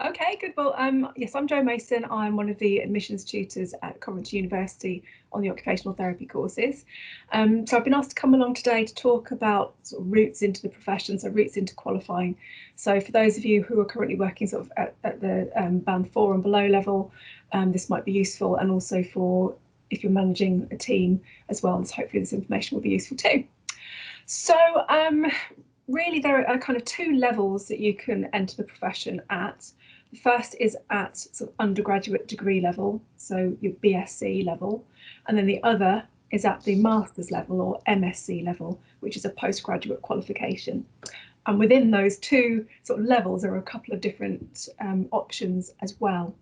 Okay, good. Well, yes, I'm Jo Mason. I'm one of the admissions tutors at Coventry University on the occupational therapy courses. So I've been asked to come along today to talk about sort of routes into the profession, so routes into qualifying. So for those of you who are currently working sort of at the band 4 and below level, this might be useful, and also for if you're managing a team as well. And so hopefully this information will be useful too. So really there are kind of two levels that you can enter the profession at. The first is at sort of undergraduate degree level, so your BSc level, and then the other is at the master's level or MSc level, which is a postgraduate qualification. And within those two sort of levels, there are a couple of different options as well.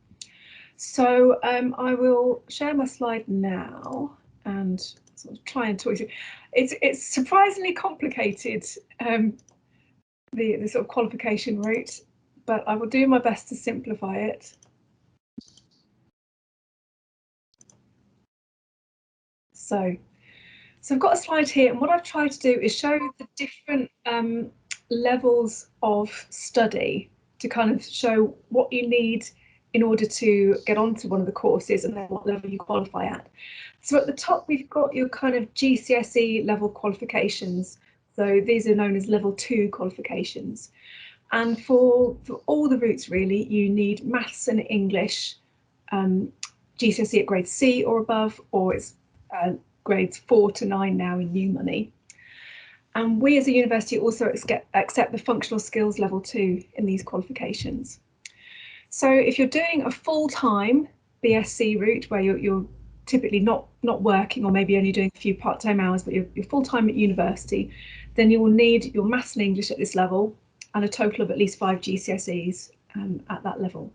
So I will share my slide now and sort of try and talk you. It's surprisingly complicated, the sort of qualification route, but I will do my best to simplify it. So I've got a slide here, and what I've tried to do is show the different levels of study to kind of show what you need in order to get onto one of the courses and then what level you qualify at. So at the top, we've got your kind of GCSE level qualifications. So these are known as level 2 qualifications. And for all the routes, really, you need maths and English, GCSE at grade C or above, or it's grades 4 to 9 now in new money. And we as a university also accept the functional skills level 2 in these qualifications. So if you're doing a full-time BSc route where you're typically not working, or maybe only doing a few part-time hours, but you're full-time at university, then you will need your maths and English at this level and a total of at least 5 GCSEs at that level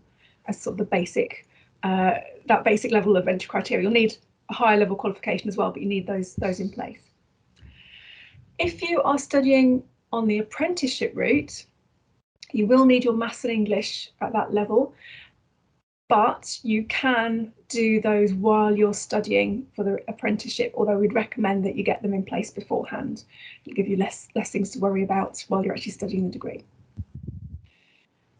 as sort of the basic, that basic level of entry criteria. You'll need a higher level qualification as well, but you need those in place. If you are studying on the apprenticeship route, you will need your maths and English at that level, but you can do those while you're studying for the apprenticeship, although we'd recommend that you get them in place beforehand. It'll give you less things to worry about while you're actually studying the degree.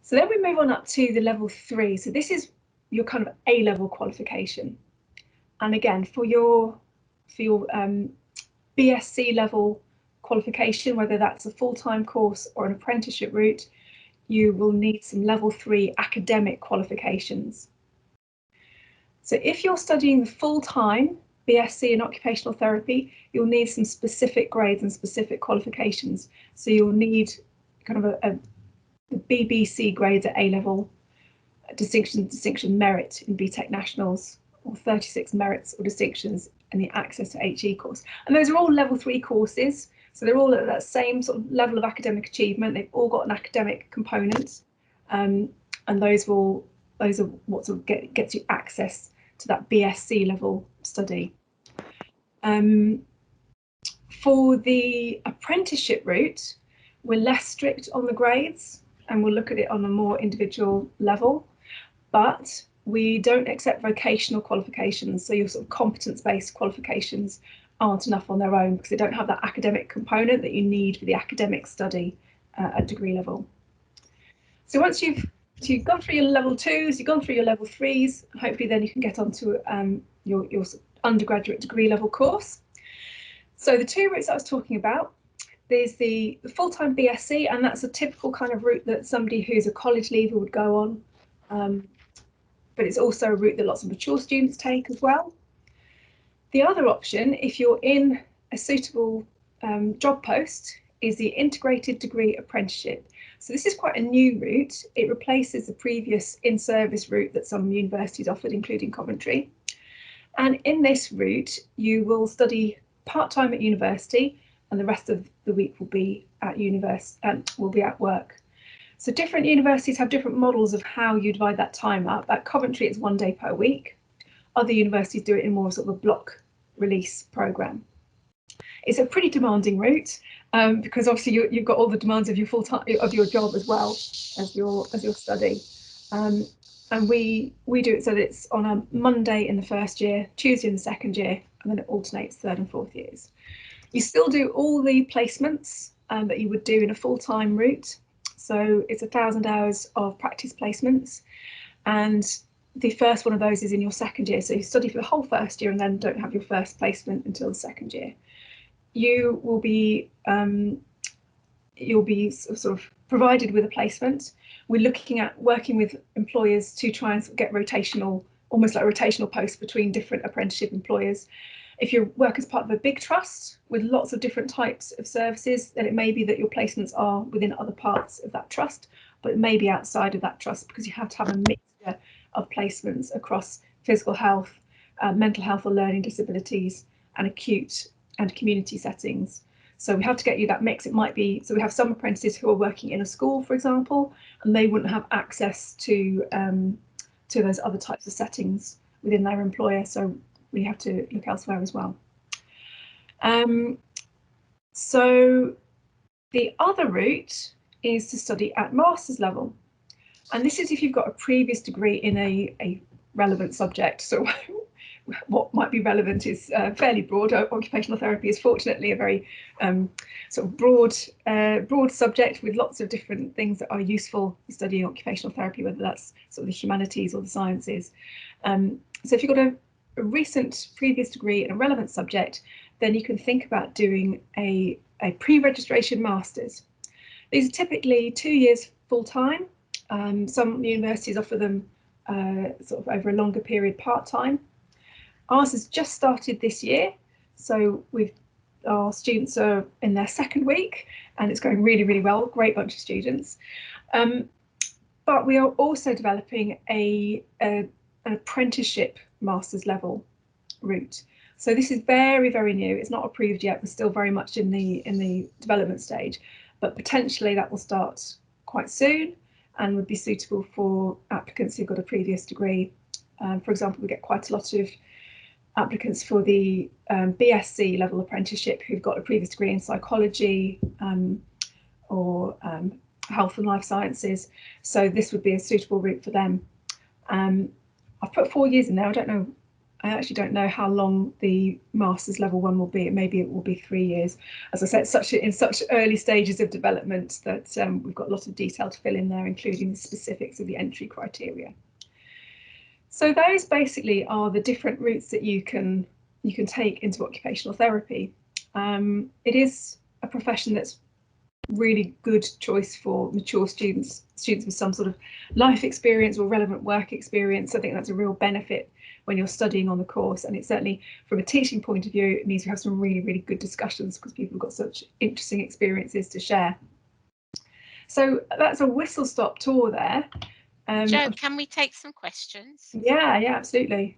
So then we move on up to the level 3. So this is your kind of A-level qualification. And again, for your BSc level qualification, whether that's a full-time course or an apprenticeship route, you will need some level 3 academic qualifications. So if you're studying the full-time BSc in occupational therapy, you'll need some specific grades and specific qualifications. So you'll need kind of the BBC grades at A-level, distinction merit in BTEC Nationals, or 36 merits or distinctions in the Access to HE course. And those are all level 3 courses. So they're all at that same sort of level of academic achievement. They've all got an academic component, and those are what sort of gets you access to that BSc level study. For the apprenticeship route, we're less strict on the grades, and we'll look at it on a more individual level, but we don't accept vocational qualifications. So your sort of competence-based qualifications aren't enough on their own because they don't have that academic component that you need for the academic study at degree level. So once you've gone through your level 2s, you've gone through your level 3s, hopefully then you can get onto your undergraduate degree level course. So the two routes I was talking about, there's the full-time BSc, and that's a typical kind of route that somebody who's a college leaver would go on. But it's also a route that lots of mature students take as well. The other option, if you're in a suitable job post, is the integrated degree apprenticeship. So this is quite a new route. It replaces the previous in-service route that some universities offered, including Coventry. And in this route, you will study part-time at university, and the rest of the week will be at at work. So different universities have different models of how you divide that time up. At Coventry, it's 1 day per week. Other universities do it in more sort of a block release programme. It's a pretty demanding route because obviously you've got all the demands of your your job as well as your study. And we do it so that it's on a Monday in the first year, Tuesday in the second year, and then it alternates 3rd and 4th years. You still do all the placements that you would do in a full-time route. So it's 1,000 hours of practice placements, and the first one of those is in your second year. So you study for the whole first year and then don't have your first placement until the second year. You will be you'll be sort of provided with a placement. We're looking at working with employers to try and get rotational, almost like rotational posts between different apprenticeship employers. If you work as part of a big trust with lots of different types of services, then it may be that your placements are within other parts of that trust, but it may be outside of that trust, because you have to have a mixture of placements across physical health, mental health or learning disabilities, and acute and community settings. So we have to get you that mix. It might be, so we have some apprentices who are working in a school, for example, and they wouldn't have access to those other types of settings within their employer. So we have to look elsewhere as well. So the other route is to study at master's level. And this is if you've got a previous degree in a relevant subject. So what might be relevant is fairly broad. Occupational therapy is fortunately a very sort of broad subject with lots of different things that are useful for studying occupational therapy, whether that's sort of the humanities or the sciences. So if you've got a recent previous degree in a relevant subject, then you can think about doing a pre-registration master's. These are typically 2 years full-time. Some universities offer them sort of over a longer period part-time. Ours has just started this year, so our students are in their second week and it's going really, really well. Great bunch of students. But we are also developing an apprenticeship master's level route. So this is very, very new. It's not approved yet. We're still very much in the development stage, but potentially that will start quite soon and would be suitable for applicants who've got a previous degree. For example, we get quite a lot of applicants for the BSc level apprenticeship who've got a previous degree in psychology or health and life sciences. So this would be a suitable route for them. I've put 4 years in there. I actually don't know how long the master's level one will be. Maybe it will be 3 years. As I said, in such early stages of development that we've got a lot of detail to fill in there, including the specifics of the entry criteria. So those basically are the different routes that you can take into occupational therapy. It is a profession that's really good choice for mature students with some sort of life experience or relevant work experience. I think that's a real benefit when you're studying on the course, and it certainly, from a teaching point of view, it means we have some really, really good discussions because people have got such interesting experiences to share. So that's a whistle-stop tour there. Jo, can we take some questions? Yeah, absolutely.